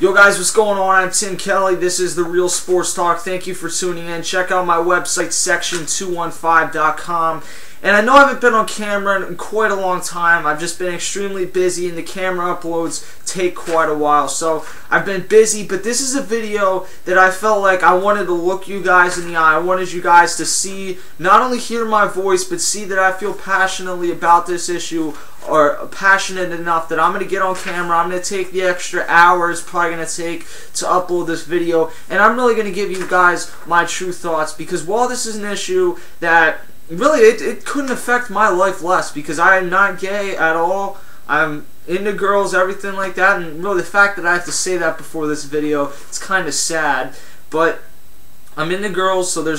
Yo guys, what's going on? I'm Tim Kelly. This is The Real Sports Talk. Thank you for tuning in. Check out my website, section215.com. And I know I haven't been on camera in quite a long time. I've just been extremely busy and the camera uploads take quite a while. So I've been busy, but this is a video that I felt like I wanted to look you guys in the eye. I wanted you guys to see, not only hear my voice, but see that I feel passionately about this issue, or passionate enough that I'm going to get on camera. I'm going to take the extra hours probably going to take to upload this video, and I'm really going to give you guys my true thoughts, because while this is an issue that really it couldn't affect my life less, because I am not gay at all. I'm into girls, everything like that, and really the fact that I have to say that before this video, it's kind of sad, but I'm into girls, so I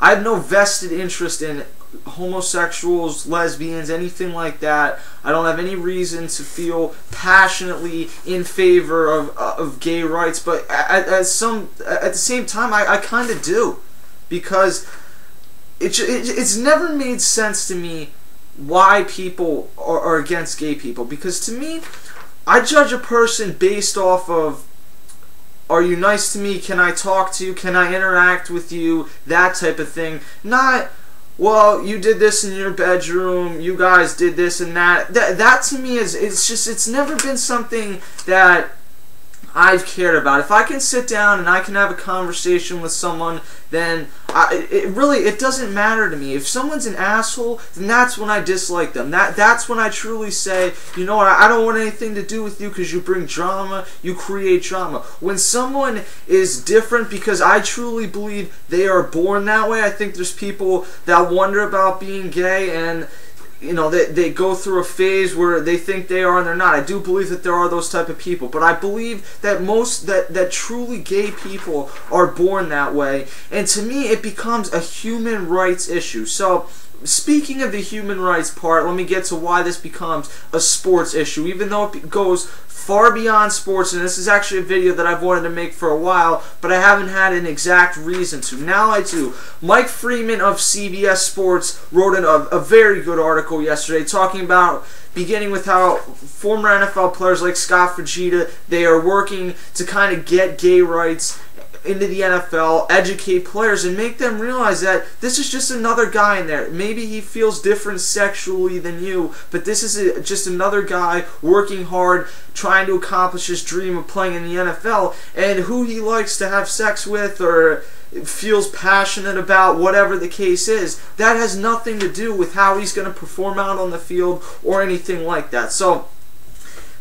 have no vested interest in homosexuals, lesbians, anything like that. I don't have any reason to feel passionately in favor of gay rights, but at the same time, I kind of do, because it's never made sense to me why people are against gay people, because to me, I judge a person based off of, are you nice to me, can I talk to you, can I interact with you, that type of thing, not, well, you did this in your bedroom, you guys did this and that. That to me it's never been something that I've cared about. If I can sit down and I can have a conversation with someone, then it doesn't matter to me. If someone's an asshole, then that's when I dislike them. That's when I truly say, you know what, I don't want anything to do with you because you bring drama, you create drama. When someone is different, because I truly believe they are born that way. I think there's people that wonder about being gay, and you know, they go through a phase where they think they are and they're not. I do believe that there are those type of people, but I believe that that truly gay people are born that way, and to me it becomes a human rights issue. So speaking of the human rights part, let me get to why this becomes a sports issue, even though it goes far beyond sports, and this is actually a video that I've wanted to make for a while, but I haven't had an exact reason to. Now I do. Mike Freeman of CBS Sports wrote a very good article yesterday talking about, beginning with how former NFL players like Scott Fujita, they are working to kind of get gay rights into the NFL, educate players, and make them realize that this is just another guy in there. Maybe he feels different sexually than you, but this is just another guy working hard, trying to accomplish his dream of playing in the NFL, and who he likes to have sex with or feels passionate about, whatever the case is, that has nothing to do with how he's going to perform out on the field or anything like that. So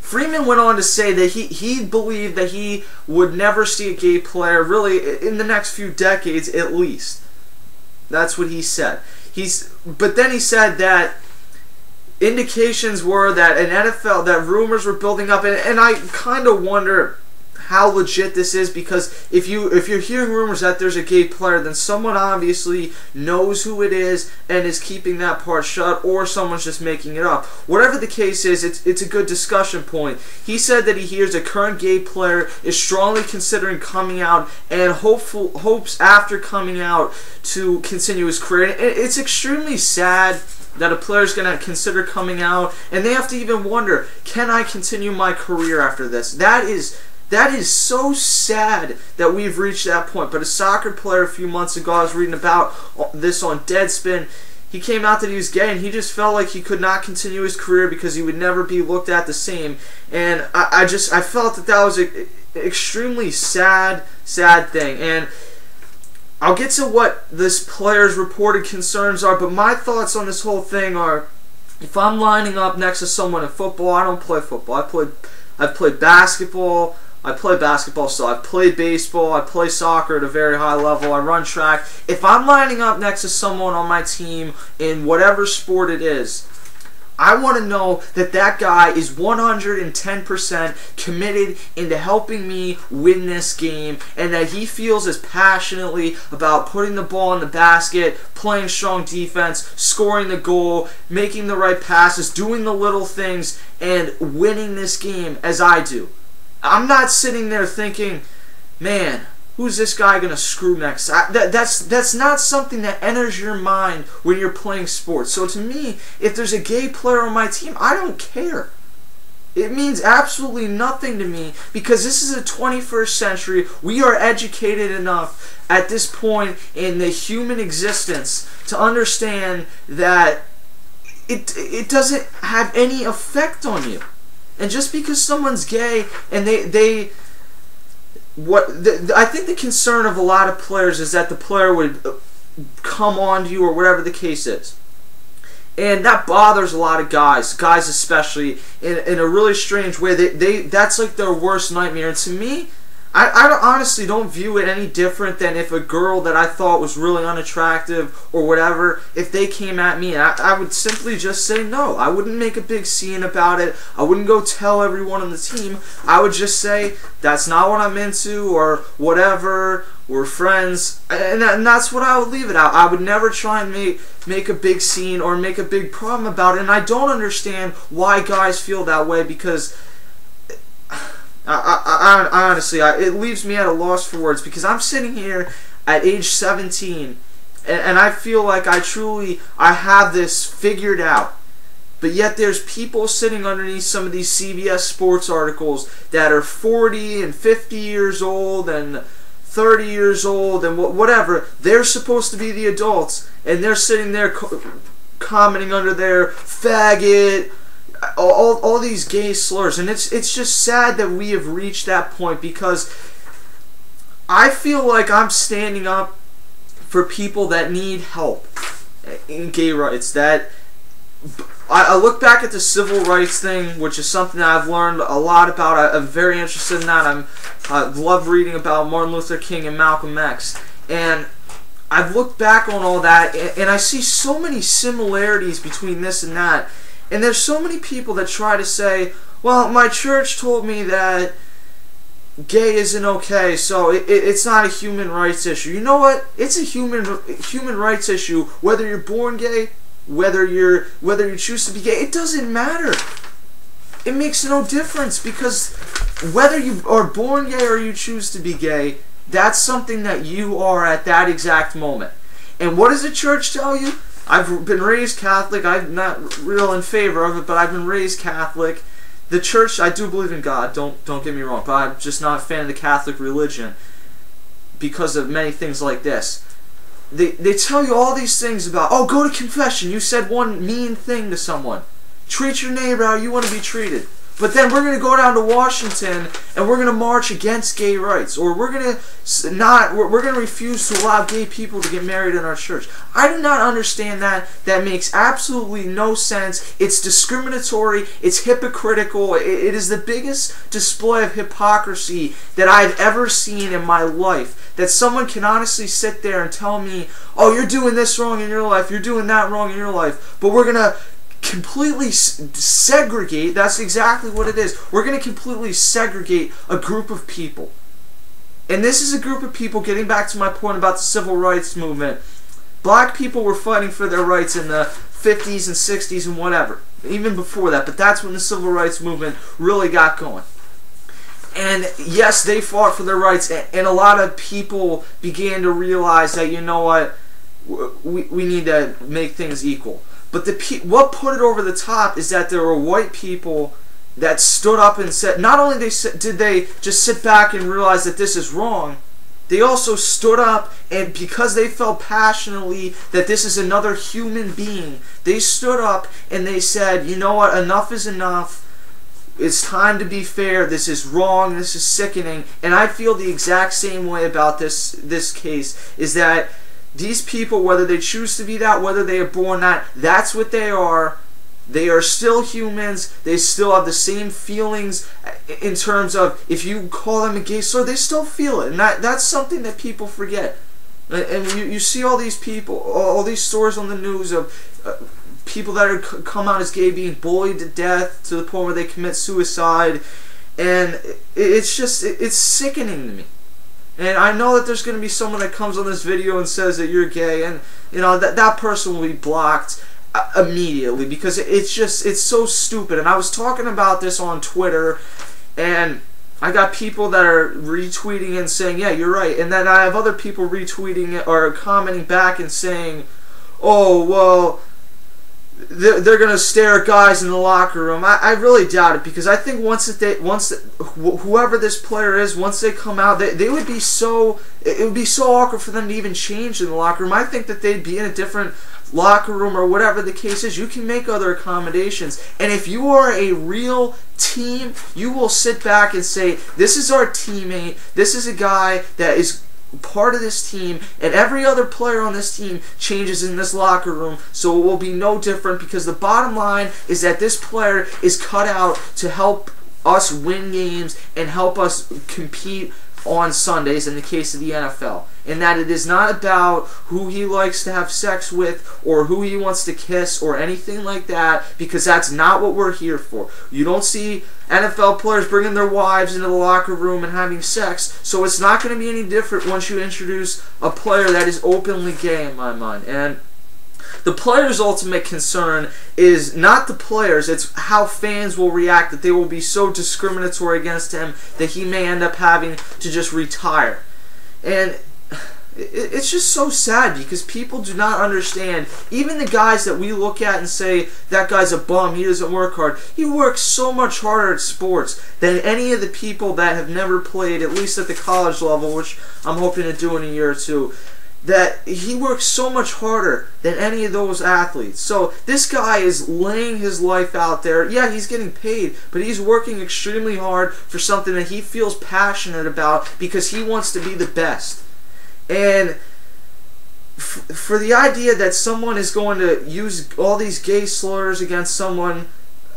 Freeman went on to say that he believed that he would never see a gay player really in the next few decades at least. That's what he said. But then he said that indications were that an NFL, that rumors were building up, and I kind of wonder how legit this is, because if you're hearing rumors that there's a gay player, then someone obviously knows who it is and is keeping that part shut, or someone's just making it up. Whatever the case is, it's a good discussion point. He said that he hears a current gay player is strongly considering coming out and hopes after coming out to continue his career. And it's extremely sad that a player is going to consider coming out, and they have to even wonder, can I continue my career after this? That is so sad that we've reached that point. But a soccer player a few months ago, I was reading about this on Deadspin, he came out that he was gay, and he just felt like he could not continue his career because he would never be looked at the same. And I felt that was an extremely sad thing. And I'll get to what this player's reported concerns are, but my thoughts on this whole thing are, if I'm lining up next to someone in football, I don't play football. I've played basketball. I play basketball still. I've played baseball. I play soccer at a very high level. I run track. If I'm lining up next to someone on my team in whatever sport it is, I want to know that that guy is 110% committed into helping me win this game, and that he feels as passionately about putting the ball in the basket, playing strong defense, scoring the goal, making the right passes, doing the little things, and winning this game as I do. I'm not sitting there thinking, man, who's this guy going to screw next? That's not something that enters your mind when you're playing sports. So to me, if there's a gay player on my team, I don't care. It means absolutely nothing to me, because this is the 21st century. We are educated enough at this point in the human existence to understand that it doesn't have any effect on you. And just because someone's gay and I think the concern of a lot of players is that the player would come on to you, or whatever the case is. And that bothers a lot of guys especially, in a really strange way. That's like their worst nightmare. And to me, I honestly don't view it any different than if a girl that I thought was really unattractive or whatever, if they came at me, and I would simply just say no. I wouldn't make a big scene about it. I wouldn't go tell everyone on the team. I would just say, that's not what I'm into, or whatever, we're friends, and that's what I would leave it out. I would never try and make a big scene or make a big problem about it, and I don't understand why guys feel that way, because I honestly, it leaves me at a loss for words, because I'm sitting here at age 17, and I feel like I have this figured out. But yet there's people sitting underneath some of these CBS Sports articles that are 40 and 50 years old and 30 years old and whatever. They're supposed to be the adults, and they're sitting there commenting under their faggot, all these gay slurs. And it's just sad that we have reached that point, because I feel like I'm standing up for people that need help in gay rights. That I look back at the civil rights thing, which is something that I've learned a lot about. I'm very interested in that. I love reading about Martin Luther King and Malcolm X, and I've looked back on all that, and I see so many similarities between this and that. And there's so many people that try to say, well, my church told me that gay isn't okay, so it's not a human rights issue. You know what? It's a human rights issue, whether you're born gay, whether you choose to be gay. It doesn't matter. It makes no difference, because whether you are born gay or you choose to be gay, that's something that you are at that exact moment. And what does the church tell you? I've been raised Catholic. I'm not real in favor of it, but I've been raised Catholic. The church, I do believe in God, don't get me wrong, but I'm just not a fan of the Catholic religion because of many things like this. They tell you all these things about, oh, go to confession, you said one mean thing to someone. Treat your neighbor how you want to be treated. But then we're going to go down to Washington and we're going to march against gay rights, or we're going to refuse to allow gay people to get married in our church. I do not understand that. That makes absolutely no sense. It's discriminatory. It's hypocritical. It is the biggest display of hypocrisy that I've ever seen in my life. That someone can honestly sit there and tell me, oh, you're doing this wrong in your life, you're doing that wrong in your life, but we're going to completely segregate. That's exactly what it is. We're going to completely segregate a group of people. And this is a group of people, getting back to my point about the civil rights movement. Black people were fighting for their rights in the 50s and 60s and whatever, even before that, but that's when the civil rights movement really got going. And yes, they fought for their rights, and a lot of people began to realize that, you know what, we need to make things equal. But what put it over the top is that there were white people that stood up and said, not only did they just sit back and realize that this is wrong, they also stood up, and because they felt passionately that this is another human being, they stood up and they said, you know what, enough is enough. It's time to be fair. This is wrong. This is sickening. And I feel the exact same way about this case, is that these people, whether they choose to be that, whether they are born that, that's what they are. They are still humans. They still have the same feelings in terms of, if you call them a gay slur, they still feel it. And that's something that people forget. And you see all these people, all these stories on the news of people that are come out as gay being bullied to death to the point where they commit suicide. And it's just, it's sickening to me. And I know that there's going to be someone that comes on this video and says that you're gay, and you know that person will be blocked immediately, because it's so stupid. And I was talking about this on Twitter, and I got people that are retweeting and saying, yeah, you're right, and then I have other people retweeting it or commenting back and saying, oh, well, they're gonna stare at guys in the locker room. I really doubt it, because I think whoever this player is, once they come out, they would be so, it would be so awkward for them to even change in the locker room. I think that they'd be in a different locker room or whatever the case is. You can make other accommodations, and if you are a real team, you will sit back and say, this is our teammate, this is a guy that is part of this team, and every other player on this team changes in this locker room, so it will be no different, because the bottom line is that this player is cut out to help us win games and help us compete on Sundays in the case of the NFL, and that it is not about who he likes to have sex with or who he wants to kiss or anything like that, because that's not what we're here for. You don't see NFL players bringing their wives into the locker room and having sex, so it's not going to be any different once you introduce a player that is openly gay, in my mind. And the player's ultimate concern is not the players, it's how fans will react, that they will be so discriminatory against him that he may end up having to just retire. And it's just so sad, because people do not understand. Even the guys that we look at and say, that guy's a bum, he doesn't work hard, he works so much harder at sports than any of the people that have never played, at least at the college level, which I'm hoping to do in a year or two. That he works so much harder than any of those athletes. So this guy is laying his life out there. Yeah, he's getting paid, but he's working extremely hard for something that he feels passionate about, because he wants to be the best. And for the idea that someone is going to use all these gay slurs against someone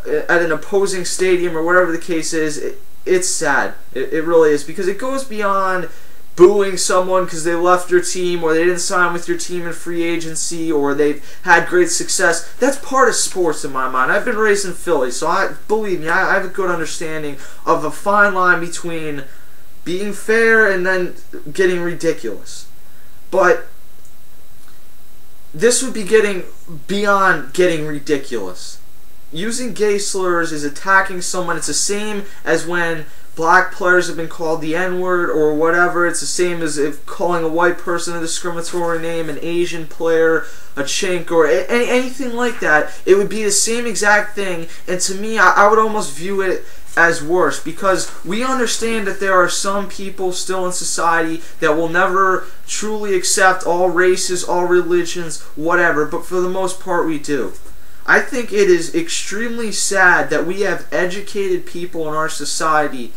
at an opposing stadium or whatever the case is, it's sad. It really is, because it goes beyond booing someone because they left your team, or they didn't sign with your team in free agency, or they've had great success. That's part of sports in my mind. I've been raised in Philly, so believe me, I have a good understanding of a fine line between being fair and then getting ridiculous. But this would be getting beyond getting ridiculous. Using gay slurs is attacking someone. It's the same as when black players have been called the N-word or whatever. It's the same as if calling a white person a discriminatory name, an Asian player a chink, or anything like that. It would be the same exact thing, and to me, I would almost view it as worse, because we understand that there are some people still in society that will never truly accept all races, all religions, whatever, but for the most part we do. I think it is extremely sad that we have educated people in our society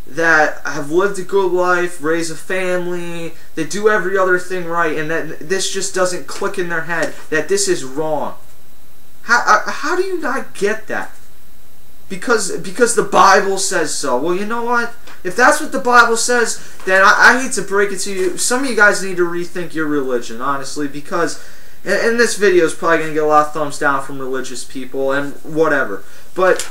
that have lived a good life, raise a family, they do every other thing right, and that this just doesn't click in their head, that this is wrong. How do you not get that? Because the Bible says so. Well, you know what? If that's what the Bible says, then I hate to break it to you, some of you guys need to rethink your religion, honestly, because, and this video is probably going to get a lot of thumbs down from religious people and whatever, but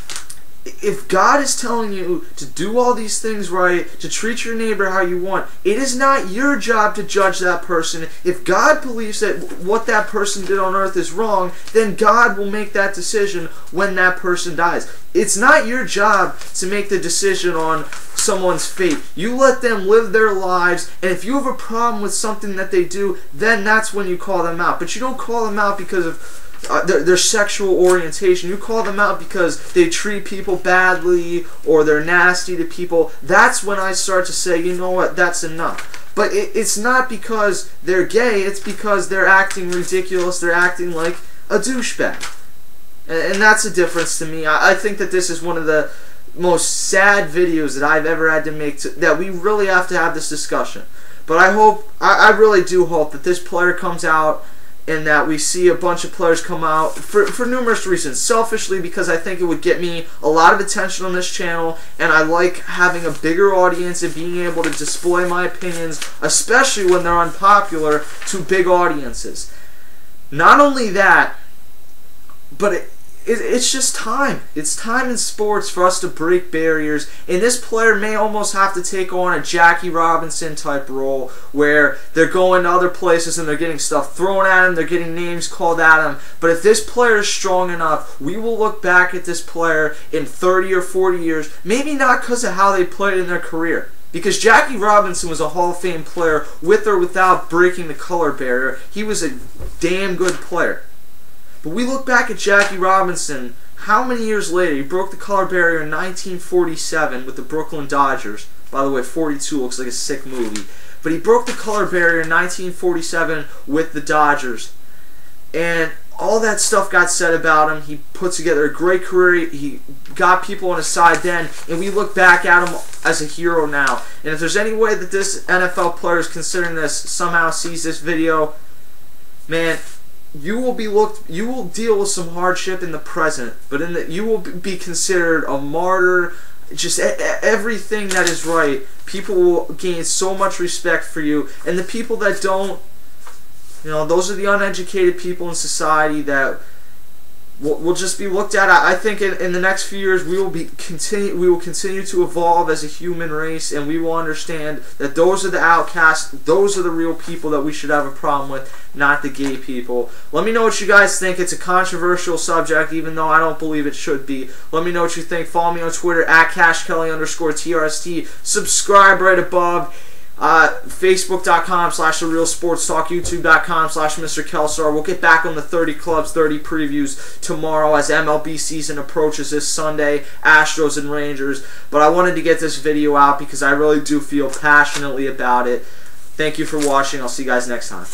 if God is telling you to do all these things right, to treat your neighbor how you want, it is not your job to judge that person. If God believes that what that person did on earth is wrong, then God will make that decision when that person dies. It's not your job to make the decision on someone's fate. You let them live their lives, and if you have a problem with something that they do, then that's when you call them out. But you don't call them out because of their sexual orientation. You call them out because they treat people badly or they're nasty to people. That's when I start to say, you know what, that's enough. But it's not because they're gay, it's because they're acting ridiculous, they're acting like a douchebag. And that's the difference to me. I think that this is one of the most sad videos that I've ever had to make, that we really have to have this discussion. But I really do hope that this player comes out, and that we see a bunch of players come out for numerous reasons. Selfishly, because I think it would get me a lot of attention on this channel, and I like having a bigger audience and being able to display my opinions, especially when they're unpopular, to big audiences. Not only that, but it's just time. It's time in sports for us to break barriers, and this player may almost have to take on a Jackie Robinson type role, where they're going to other places and they're getting stuff thrown at him, they're getting names called at him. But if this player is strong enough, we will look back at this player in 30 or 40 years, maybe not because of how they played in their career, because Jackie Robinson was a Hall of Fame player with or without breaking the color barrier. He was a damn good player. But we look back at Jackie Robinson. How many years later? He broke the color barrier in 1947 with the Brooklyn Dodgers. By the way, 42 looks like a sick movie. But he broke the color barrier in 1947 with the Dodgers. And all that stuff got said about him. He put together a great career. He got people on his side then. And we look back at him as a hero now. And if there's any way that this NFL player is considering this, somehow sees this video, man, you will deal with some hardship in the present, but you will be considered a martyr. Just everything that is right. People will gain so much respect for you, and the people that don't, those are the uneducated people in society that will just be looked at. I think in the next few years we will continue to evolve as a human race, and we will understand that those are the outcasts, those are the real people that we should have a problem with, not the gay people. Let me know what you guys think. It's a controversial subject, even though I don't believe it should be. Let me know what you think. Follow me on Twitter at CashKelly_TRST. Subscribe right above. Facebook.com/TheRealSportsTalk, YouTube.com/Mr. Kelsar. We'll get back on the 30 Clubs, 30 previews tomorrow as MLB season approaches this Sunday, Astros and Rangers. But I wanted to get this video out because I really do feel passionately about it. Thank you for watching. I'll see you guys next time.